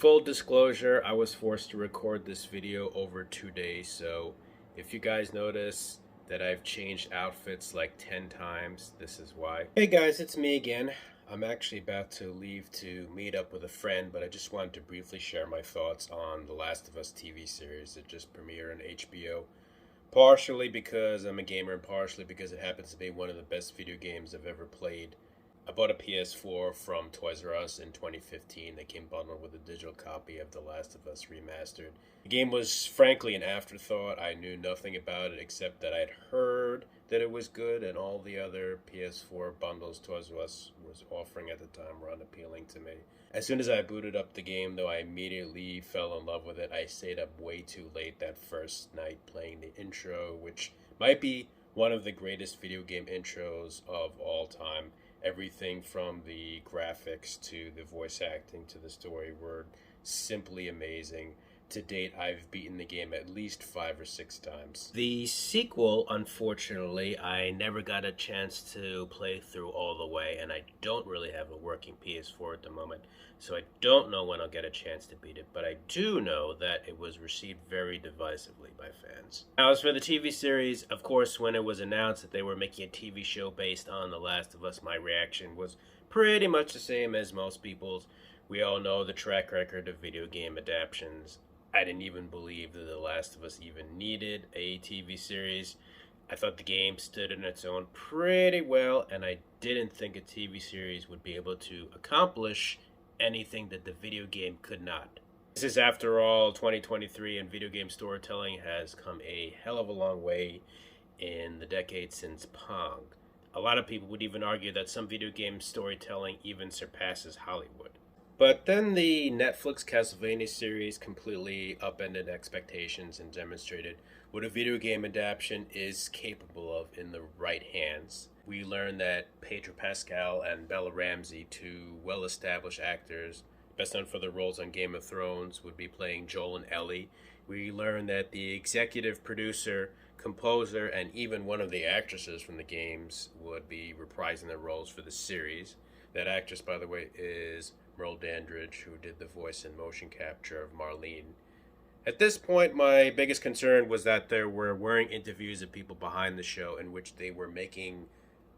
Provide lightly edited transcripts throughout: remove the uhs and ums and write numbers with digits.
Full disclosure, I was forced to record this video over 2 days, so if you guys notice that I've changed outfits like 10 times, this is why. Hey guys, it's me again. I'm actually about to leave to meet up with a friend, but I just wanted to briefly share my thoughts on The Last of Us TV series that just premiered on HBO. Partially because I'm a gamer and partially because it happens to be one of the best video games I've ever played. I bought a PS4 from Toys R Us in 2015 that came bundled with a digital copy of The Last of Us Remastered. The game was frankly an afterthought. I knew nothing about it except that I'd heard that it was good, and all the other PS4 bundles Toys R Us was offering at the time were unappealing to me. As soon as I booted up the game, though, I immediately fell in love with it. I stayed up way too late that first night playing the intro, which might be one of the greatest video game intros of all time. Everything from the graphics to the voice acting to the story were simply amazing. To date, I've beaten the game at least 5 or 6 times. The sequel, unfortunately, I never got a chance to play through all the way, and I don't really have a working PS4 at the moment, so I don't know when I'll get a chance to beat it, but I do know that it was received very divisively by fans. Now, as for the TV series, of course, when it was announced that they were making a TV show based on The Last of Us, my reaction was pretty much the same as most people's. We all know the track record of video game adaptations. I didn't even believe that The Last of Us even needed a TV series. I thought the game stood on its own pretty well, and I didn't think a TV series would be able to accomplish anything that the video game could not. This is, after all, 2023, and video game storytelling has come a hell of a long way in the decade since Pong. A lot of people would even argue that some video game storytelling even surpasses Hollywood. But then the Netflix Castlevania series completely upended expectations and demonstrated what a video game adaptation is capable of in the right hands. We learned that Pedro Pascal and Bella Ramsey, two well-established actors, best known for their roles on Game of Thrones, would be playing Joel and Ellie. We learned that the executive producer, composer, and even one of the actresses from the games would be reprising their roles for the series. That actress, by the way, is Merle Dandridge, who did the voice and motion capture of Marlene. At this point, my biggest concern was that there were whirring interviews of people behind the show in which they were making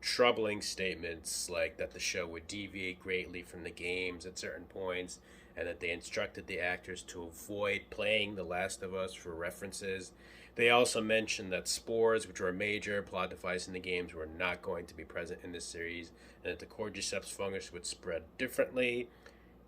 troubling statements like that the show would deviate greatly from the games at certain points, and that they instructed the actors to avoid playing The Last of Us for references. They also mentioned that spores, which were a major plot device in the games, were not going to be present in this series, and that the cordyceps fungus would spread differently.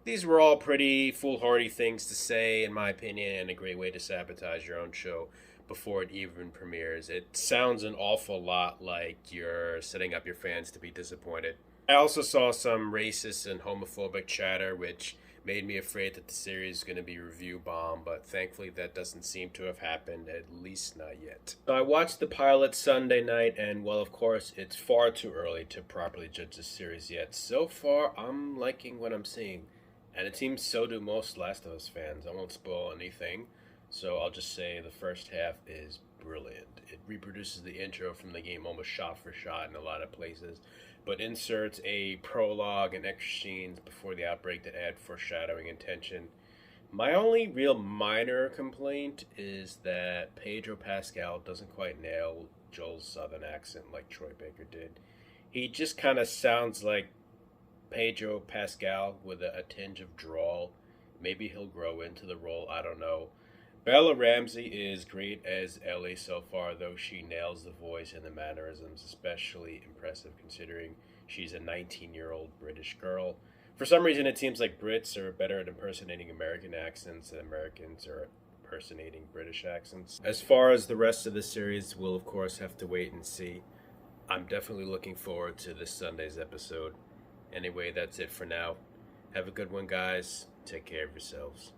These were all pretty foolhardy things to say, in my opinion, and a great way to sabotage your own show before it even premieres. It sounds an awful lot like you're setting up your fans to be disappointed. I also saw some racist and homophobic chatter, which made me afraid that the series is going to be review bomb, but thankfully that doesn't seem to have happened, at least not yet. So I watched the pilot Sunday night, and well, of course, it's far too early to properly judge the series yet. So far, I'm liking what I'm seeing, and it seems so do most Last of Us fans. I won't spoil anything, so I'll just say the first half is brilliant. It reproduces the intro from the game almost shot for shot in a lot of places, but inserts a prologue and extra scenes before the outbreak that add foreshadowing and tension. My only real minor complaint is that Pedro Pascal doesn't quite nail Joel's southern accent like Troy Baker did. He just kind of sounds like Pedro Pascal with a tinge of drawl. Maybe he'll grow into the role, I don't know. Bella Ramsey is great as Ellie so far, though she nails the voice and the mannerisms, especially impressive considering she's a 19-year-old British girl. For some reason, it seems like Brits are better at impersonating American accents than Americans are impersonating British accents. As far as the rest of the series, we'll of course have to wait and see. I'm definitely looking forward to this Sunday's episode. Anyway, that's it for now. Have a good one, guys. Take care of yourselves.